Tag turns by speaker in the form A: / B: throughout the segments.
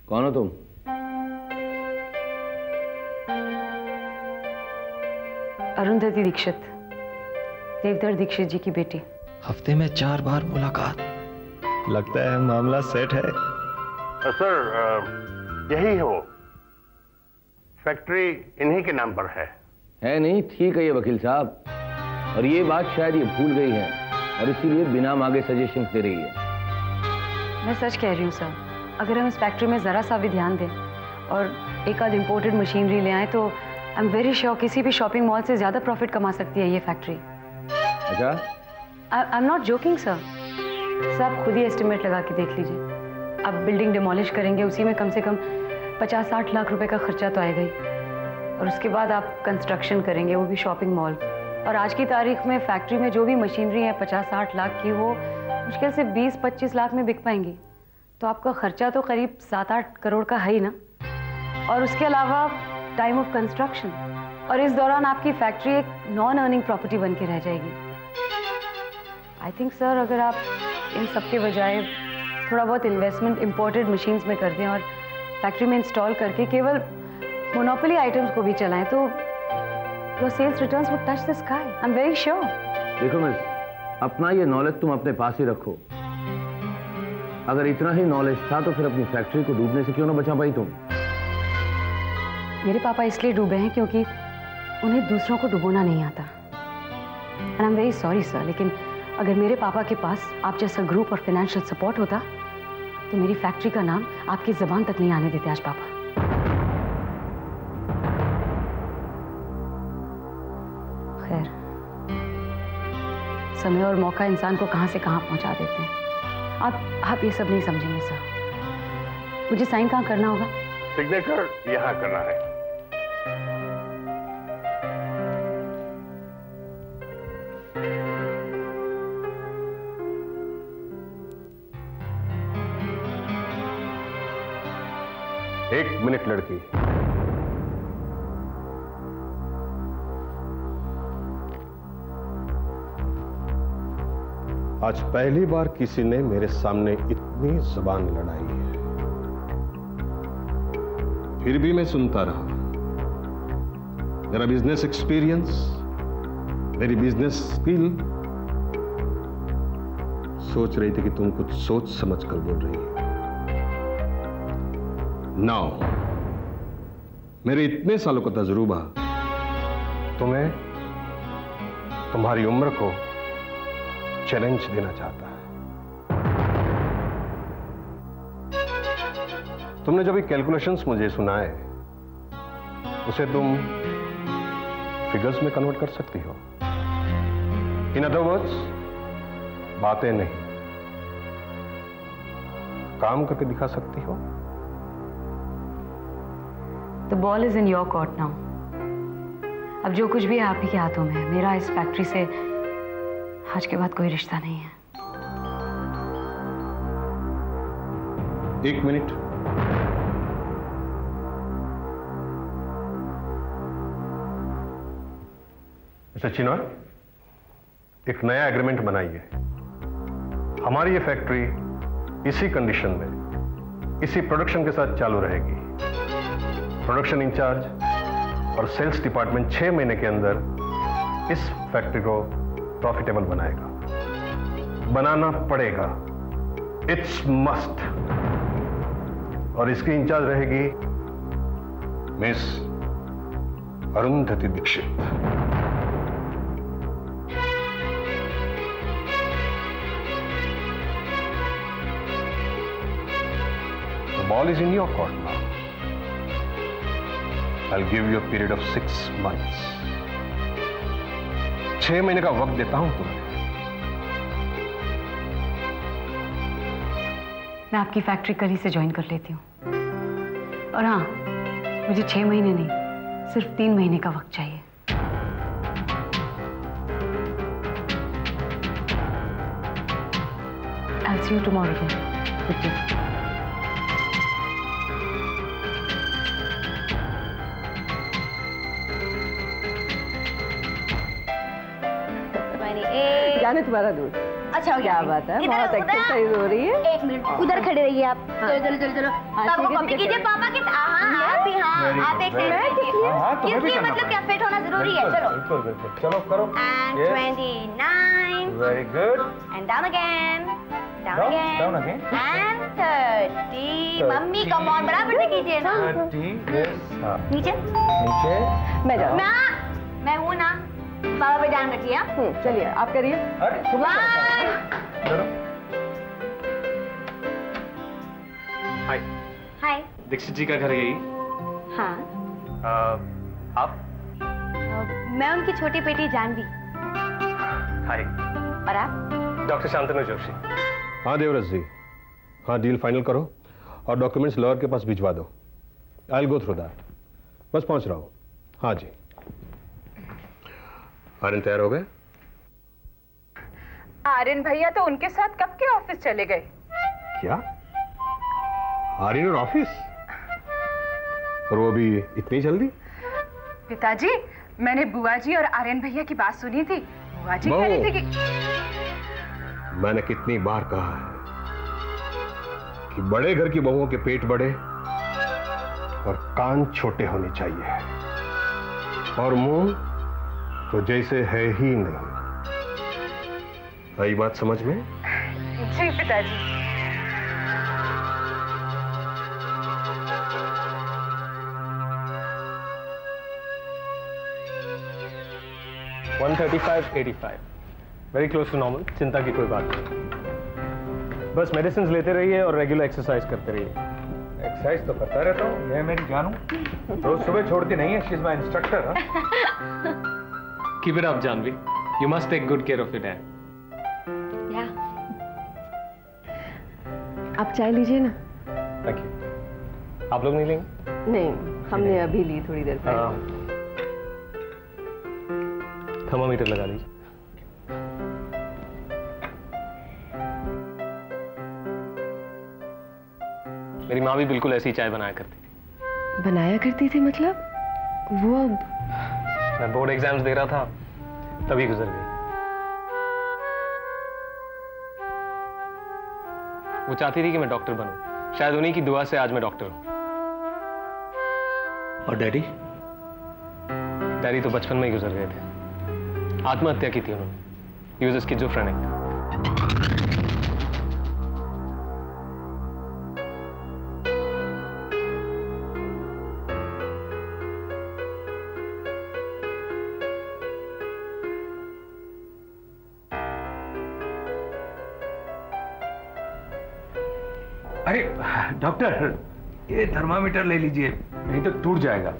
A: कौन हो तुम?
B: अरुंधति दीक्षित, देवधर दीक्षित जी की बेटी।
C: हफ्ते में 4 बार मुलाकात। लगता है मामला सेट है।
D: सर, यही है वो। फैक्ट्री इन्हीं के नाम पर है।
A: नहीं, ठीक है ये वकील साहब, और ये बात शायद ये भूल गई है और इसीलिए बिना मांगे सजेशन दे रही है।
B: मैं सच कह रही हूँ सर, अगर हम इस फैक्ट्री में जरा सा भी ध्यान दें और एक आध इम्पोर्टेड मशीनरी ले आए तो आई एम वेरी श्योर किसी भी शॉपिंग मॉल से ज्यादा प्रॉफिट कमा सकती है ये फैक्ट्री।
A: अच्छा?
B: I am not joking sir. सब खुद ही एस्टिमेट लगा के देख लीजिए। अब बिल्डिंग डिमोलिश करेंगे, उसी में कम से कम 50-60 लाख रुपए का खर्चा तो आएगा ही, और उसके बाद आप कंस्ट्रक्शन करेंगे, वो भी शॉपिंग मॉल। और आज की तारीख में फैक्ट्री में जो भी मशीनरी है 50-60 लाख की, वो मुश्किल से 20-25 लाख में बिक पाएंगी। तो आपका खर्चा तो करीब 7-8 करोड़ का है ही ना, और उसके अलावा टाइम ऑफ कंस्ट्रक्शन, और इस दौरान आपकी फैक्ट्री एक नॉन अर्निंग प्रॉपर्टी बन के रह जाएगी। आई थिंक सर, अगर आप इन सब के बजाय थोड़ा बहुत इन्वेस्टमेंट इंपोर्टेड मशीन्स में कर दें और फैक्ट्री में इंस्टॉल करके केवल मोनोपोली आइटम्स को भी चलाएं, तो your sales returns would touch the sky. I am very sure.
A: देखो मिस, अपना ये नॉलेज तुम अपने पास ही रखो। अगर इतना ही नॉलेज था तो फिर अपनी फैक्ट्री को डूबने से क्यों ना बचा पाई तुम?
B: मेरे पापा इसलिए डूबे हैं क्योंकि उन्हें दूसरों को डुबोना नहीं आता। And I am very sorry sir, लेकिन अगर मेरे पापा के पास आप जैसा ग्रुप और फाइनेंशियल सपोर्ट होता तो मेरी फैक्ट्री का नाम आपकी जबान तक नहीं आने देते आज पापा। खैर, समय और मौका इंसान को कहां से कहां पहुंचा देते हैं। आप ये सब नहीं समझेंगे सर। मुझे साइन कहां करना होगा?
D: सिग्नेचर यहां करना है। एक मिनट लड़की। आज पहली बार किसी ने मेरे सामने इतनी जुबान लड़ाई है, फिर भी मैं सुनता रहा। मेरा बिजनेस एक्सपीरियंस, मेरी बिजनेस स्किल सोच रही थी कि तुम कुछ सोच समझ कर बोल रही हो। नाउ मेरे इतने सालों का तजुर्बा तुम्हें तुम्हारी उम्र को चैलेंज देना चाहता है। तुमने जो भी कैलकुलेशंस मुझे सुनाए उसे तुम फिगर्स में कन्वर्ट कर सकती हो। इन अदर वर्ड्स, बातें नहीं, काम करके दिखा सकती हो।
B: The ball is in your court now. अब जो कुछ भी है आप ही के हाथों में है। मेरा इस फैक्ट्री से आज के बाद कोई रिश्ता नहीं है।
D: एक मिनट। मिस्टर चिनॉय, एक नया एग्रीमेंट बनाइए। हमारी ये फैक्ट्री इसी कंडीशन में, इसी प्रोडक्शन के साथ चालू रहेगी। प्रोडक्शन इंचार्ज और सेल्स डिपार्टमेंट 6 महीने के अंदर इस फैक्ट्री को प्रॉफिटेबल बनाएगा। बनाना पड़ेगा, इट्स मस्ट। और इसकी इंचार्ज रहेगी miss Arundhati Dikshit. The ball is in your court now. I'll give you a period of 6 months. 6 महीने का वक्त देता हूं तुम्हें।
B: मैं आपकी फैक्ट्री कल ही से ज्वाइन कर लेती हूँ। और हाँ, मुझे 6 महीने नहीं, सिर्फ 3 महीने का वक्त चाहिए। I'll see you tomorrow then. Good day.
E: जाने तुम्हारा दूध। अच्छा हो गया।
F: क्या बात है,
E: इधर,
F: बहुत
E: उधर।
F: एक्सरसाइज हो रही है।
E: एक मिनट उधर खड़े रहिए आप। चलो चलो चलो चलो पापा
F: ठीक
E: को
F: है,
E: कॉपी
F: ठीक है,
E: कीजिए।
F: चलो।
E: पापा के हाँ आप भी हाँ आप एक साइड कीजिए।
D: हाँ, तुम्हें भी
E: किस लिए
D: करना
E: मतलब क्या
D: पड़ेगा।
E: फिट होना जरूरी है। चलो
D: बिल्कुल बिल्कुल, चलो करो।
E: and
D: Yes.
E: 29
D: very good.
E: and down again
D: Down again.
E: and 30 mummy come on बराबर से कीजिए ना।
D: 30 yes, हाँ।
E: नीचे
D: नीचे
F: मैं जाऊँ।
E: मैं हूँ ना। पापा पे ध्यान रखिए हाँ।
F: चलिए आप करिए।
D: अरे चलो।
C: हाय,
E: हाय
C: दीक्षित जी का घर यही?
E: हाँ
C: आप?
E: मैं उनकी छोटी बेटी जानवी।
C: हाय,
E: और आप?
C: डॉक्टर शांतनु जोशी।
D: हाँ देवराज जी, हाँ डील फाइनल करो और डॉक्यूमेंट्स लॉयर के पास भिजवा दो। I will go through that. बस पहुंच रहा हूँ। हाँ जी। आर्यन तैयार हो गए?
F: आर्यन भैया तो उनके साथ कब के ऑफिस चले गए।
D: क्या? आर्यन और ऑफिस? और वो भी इतनी जल्दी?
F: पिताजी, मैंने बुआ जी और आर्यन भैया की बात सुनी थी। बुआ जी कह रही थी कि
D: मैंने कितनी बार कहा है कि बड़े घर की बहुओं के पेट बड़े और कान छोटे होने चाहिए, और मुंह तो जैसे है ही नहीं। आई बात समझ में?
F: जी पिताजी।
C: वेरी क्लोज टू नॉर्मल, चिंता की कोई बात नहीं। बस मेडिसिन लेते रहिए और रेगुलर एक्सरसाइज करते रहिए।
G: एक्सरसाइज तो करता रहता हूँ, यह मेरी जानू रोज सुबह छोड़ती नहीं है। She is my instructor.
C: Keep it up Janvi, you must take good care of your dad.
F: आप चाय लीजिए ना।
C: Thank you. आप लोग नहीं लेंगे?
F: नहीं, हमने अभी ली थोड़ी देर पहले।
C: थर्मामीटर लगा लीजिए। मेरी माँ भी बिल्कुल ऐसी चाय बनाया करती थी।
F: बनाया करती थी मतलब? वो अब
C: मैं बोर्ड एग्जाम्स दे रहा था तभी गुजर गई। वो चाहती थी कि मैं डॉक्टर बनूं। शायद उन्हीं की दुआ से आज मैं डॉक्टर हूं।
A: और डैडी?
C: डैडी तो बचपन में ही गुजर गए थे। आत्महत्या की थी उन्होंने। He was schizophrenic.
G: अरे डॉक्टर, ये थर्मामीटर ले लीजिए, नहीं तो टूट जाएगा।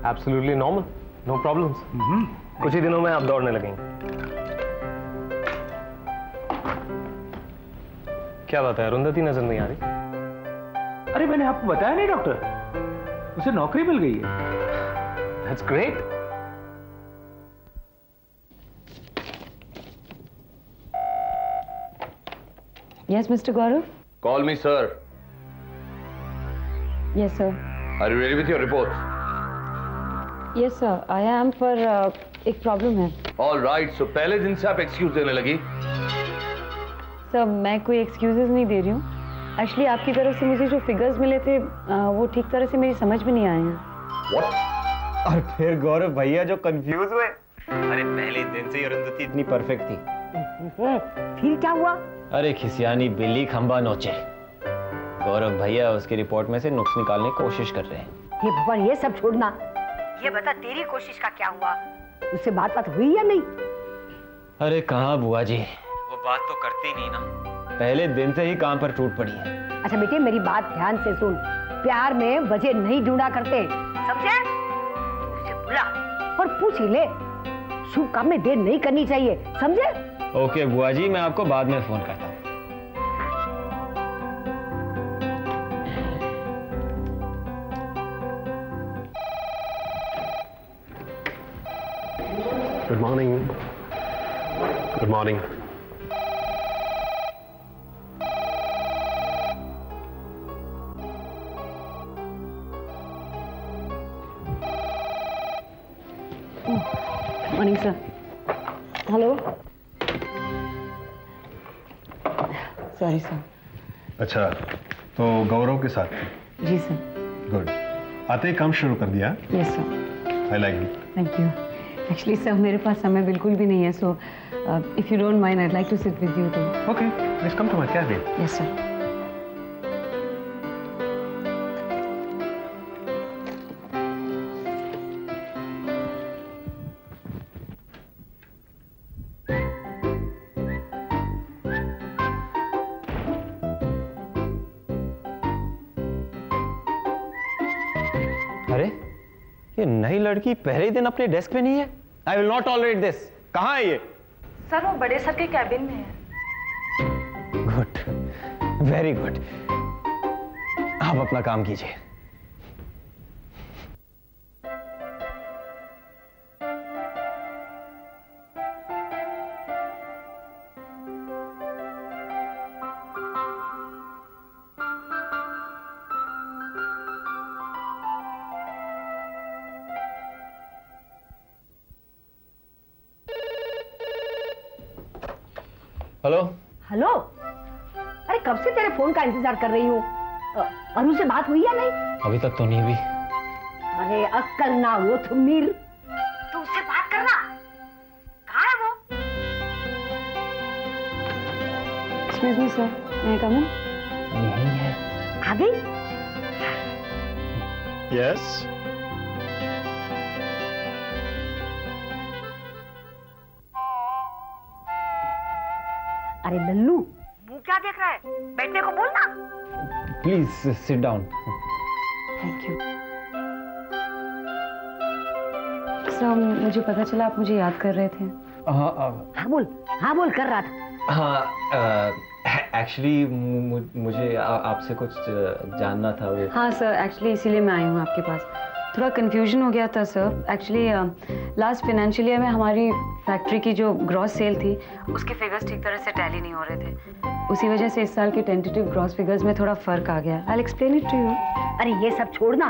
C: Absolutely normal, no problems. कुछ ही दिनों में आप दौड़ने लगेंगे। क्या बात है, अरुंधति नजर नहीं आ रही?
G: अरे मैंने आपको बताया नहीं डॉक्टर, उसे नौकरी मिल गई है।
C: That's great.
B: Yes, Mr. Gaurav?
A: Call me, sir.
B: Yes, sir.
A: Are you ready with your reports?
B: Yes, sir. I am पर एक प्रॉब्लम है।
A: All right. So पहले दिन से आप एक्सक्यूज देने लगी।
B: सर, मैं कोई एक्सक्यूजेस नहीं दे रही हूँ। एक्चुअली आपकी तरफ से मुझे जो फिगर्स मिले थे वो ठीक तरह से मेरी समझ में नहीं आए हैं।
A: What?
C: और फिर गौरव भैया जो कंफ्यूज हुए। अरे पहले दिन से अरुंधति इतनी परफेक्ट थी।
F: फिर क्या हुआ?
C: अरे खिसियानी बिल्ली खंबा नोचे। गौरव भैया उसकी रिपोर्ट में से नुक्स निकालने की कोशिश कर रहे हैं।
F: हे भगवान, ये सब छोड़ना, ये बता तेरी कोशिश का क्या हुआ? उससे बात हुई या नहीं?
C: अरे कहाँ बुआ जी, वो बात तो करती नहीं ना। पहले दिन से ही काम पर टूट पड़ी है।
F: अच्छा बेटे, मेरी बात ध्यान से सुन। प्यार में वजह नहीं ढूंढा करते, समझे? उसे बुला और पूछ ही ले। शुभ काम में देर नहीं करनी चाहिए, समझे?
C: ओके बुआ जी, मैं आपको बाद में फोन करता हूँ।
D: Good morning. Good morning.
B: Morning sir. Hello. Sorry sir.
D: अच्छा, तो गौरव के साथ थी?
B: जी सर।
D: गुड। आते ही काम शुरू कर दिया?
B: Yes sir.
D: I like it.
B: Thank you. Actually sir मेरे पास समय बिल्कुल भी नहीं है, so if you don't mind I like to sit with you too.
D: Okay, please come to my cabin.
B: Yes sir.
H: अरे ये नई लड़की पहले ही दिन अपने डेस्क पे नहीं है। I will not tolerate this. कहाँ है ये?
I: सर वो बड़े सर के कैबिन में है।
H: Good, very good. आप अपना काम कीजिए। हेलो।
F: हेलो। अरे कब से तेरे फोन का इंतजार कर रही हूँ। अनु से बात हुई या नहीं?
H: अभी तक तो नहीं हुई।
F: अरे अक्कल ना वो तो मीर, तू उससे बात करना। कहाँ है वो?
B: Excuse me sir, may I come in?
H: नहीं है।
F: आ गई?
H: यस।
F: अरे लल्लू, मुंह क्या देख रहा है? बैठने को बोलना।
H: Please sit down.
B: Thank you sir. मुझे पता चला आप मुझे याद कर रहे थे।
F: हाँ बोल कर रहा था।
H: हाँ, एक्चुअली मुझे आपसे कुछ जानना था। वो
B: हाँ सर, एक्चुअली इसीलिए मैं आई हूँ आपके पास। थोड़ा कंफ्यूजन हो गया था sir. Actually last financial year में हमारी फैक्ट्री की जो ग्रॉस सेल थी उसके फिगर्स ठीक तरह से टैली नहीं हो रहे थे। उसी वजह से इस साल के टेंटेटिव ग्रॉस फिगर्स में थोड़ा फर्क आ गया। I will explain it to you.
F: अरे ये सब छोड़ना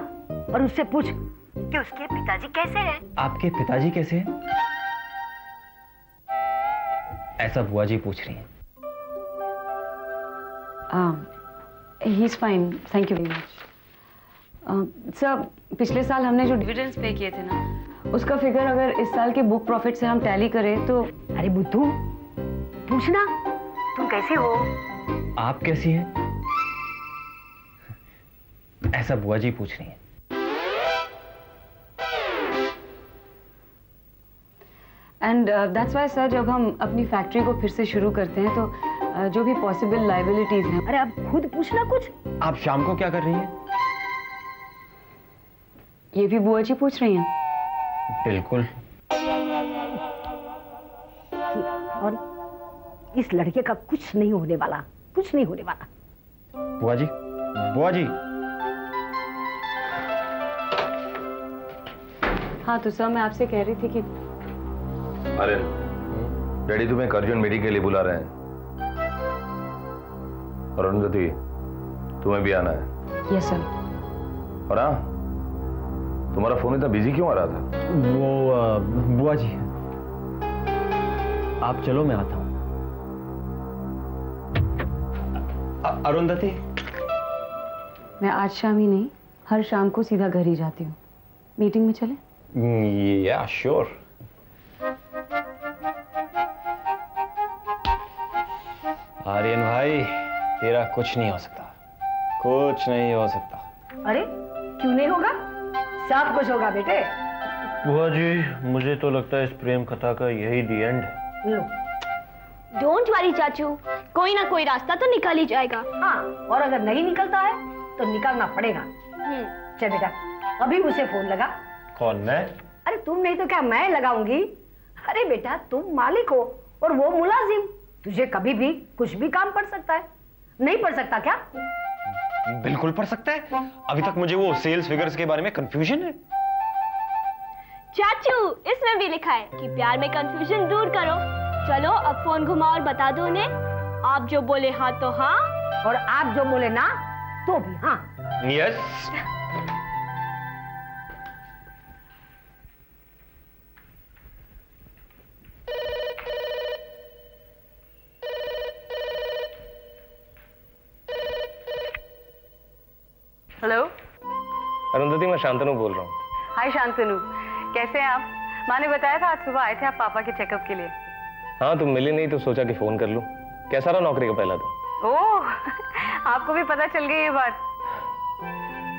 F: और उससे पूछ कि उसके पिताजी कैसे हैं।
H: आपके पिताजी कैसे हैं? ऐसा बुआ जी पूछ रही हैं।
B: He is fine, thank you very much. Sir पिछले साल हमने जो डिविडेंड्स पे किए थे ना, उसका फिगर अगर इस साल के बुक प्रॉफिट से हम टैली करें तो।
F: अरे बुद्धू, पूछना तुम कैसे हो।
H: आप कैसी हैं? ऐसा बुआ जी पूछ रही हैं।
B: एंड दैट्स वाई सर, जब हम अपनी फैक्ट्री को फिर से शुरू करते हैं तो जो भी पॉसिबल लाइबिलिटीज हैं।
F: अरे अब खुद पूछना कुछ।
H: आप शाम को क्या कर रही हैं?
B: ये भी बुआ जी पूछ रही हैं।
H: बिल्कुल।
F: और इस लड़के का कुछ नहीं होने वाला, कुछ नहीं होने वाला।
H: बुआ जी, बुआ जी।
B: हाँ तो सर मैं आपसे कह रही थी कि
A: अरे डैडी तुम्हें अर्जेंट मीटिंग के लिए बुला रहे हैं। और अरुंधति, तुम्हें भी आना है।
B: Yes sir.
A: और हाँ, तुम्हारा फोन इतना बिजी क्यों आ रहा था?
H: वो बुआ जी, आप चलो मैं आता हूं। अरुंधति,
B: मैं आज शाम ही नहीं, हर शाम को सीधा घर ही जाती हूँ। मीटिंग में चले?
H: या श्योर। आर्यन भाई, तेरा कुछ नहीं हो सकता, कुछ नहीं हो सकता।
F: अरे क्यों नहीं होगा? सब कुछ होगा बेटे।
J: बुआ जी, मुझे तो लगता है इस प्रेम कथा का यही दी एंड है।
F: लो।
E: डोंट वरी चाचू, कोई ना कोई रास्ता तो निकल ही जाएगा।
F: हाँ, और अगर नहीं निकलता है तो निकालना पड़ेगा। चल बेटा, अभी उसे फोन लगा।
J: कौन, मैं?
F: अरे तुम नहीं तो क्या मैं लगाऊंगी। अरे बेटा तुम मालिक हो और वो मुलाजिम, तुझे कभी भी कुछ भी काम पड़ सकता है। नहीं पड़ सकता क्या?
H: बिल्कुल पड़ सकता है। अभी तक मुझे वो सेल्स फिगर्स के बारे में कंफ्यूजन है।
E: चाचू, इसमें भी लिखा है कि प्यार में कंफ्यूजन दूर करो। चलो अब फोन घुमाओ और बता दो उन्हें, आप जो बोले हाँ तो हाँ,
F: और आप जो बोले ना तो भी हाँ।
H: यस।
B: हेलो।
C: अरुंधति, मैं शांतनु बोल रहा हूँ।
B: हाय शांतनु, कैसे हैं आप? माँ ने बताया था आज सुबह आए थे आप पापा के चेकअप के लिए।
C: हाँ, तुम मिली नहीं तो सोचा कि फोन कर लूँ। कैसा रहा नौकरी का पहला दिन?
B: ओह, आपको भी पता चल गई ये बात।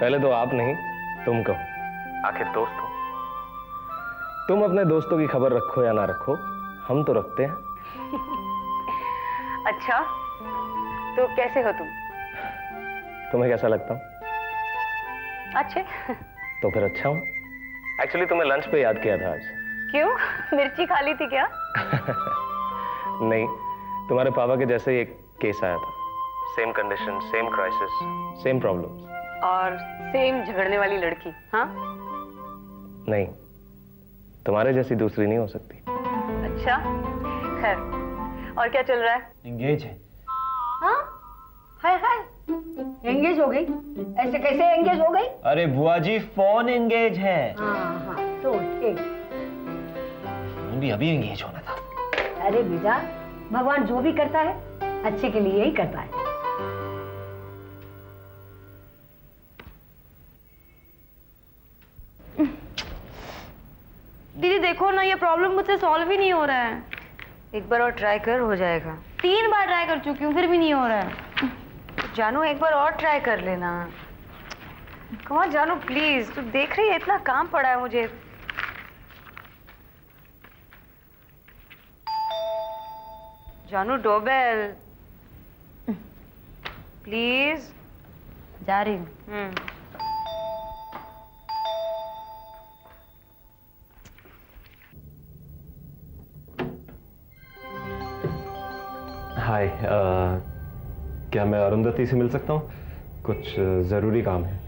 C: पहले तो आप नहीं, तुम कहो, आखिर दोस्त हो। तुम अपने दोस्तों की खबर रखो या ना रखो, हम तो रखते हैं।
B: अच्छा, तो कैसे हो तुम?
C: तुम्हें कैसा लगता हूँ?
B: अच्छे।
C: तो फिर अच्छा हूँ। एक्चुअली तुम्हें लंच पे याद किया था आज।
B: क्यों, मिर्ची खा ली थी क्या?
C: नहीं, तुम्हारे पापा के जैसे ही एक केस आया था। Same condition, same crisis, same problems.
B: और सेम झगड़ने वाली लड़की। हाँ?
C: नहीं, तुम्हारे जैसी दूसरी नहीं हो सकती।
B: अच्छा, खैर, और क्या चल रहा है?
H: एंगेज है।
F: हाँ? हाय हाय, एंगेज हो गई? ऐसे कैसे एंगेज हो गई?
H: अरे बुआ जी, फोन एंगेज है।
F: हाँ हाँ, तो ठीक।
H: भी अभी एंगेज होना था।
F: अरे बेटा, भगवान जो भी करता है अच्छे के लिए ही करता है।
B: दीदी देखो ना, ये प्रॉब्लम मुझसे सॉल्व ही नहीं हो रहा है। एक बार और ट्राई कर, हो जाएगा। 3 बार ट्राई कर चुकी हूँ, फिर भी नहीं हो रहा है। जानू, एक बार और ट्राई कर लेना। कम ऑन जानू, प्लीज। तू देख रही है इतना काम पड़ा है मुझे। जानू, डोरबेल प्लीज। जा रही हूँ।
C: हाय, क्या मैं अरुंधति से मिल सकता हूँ? कुछ ज़रूरी काम है।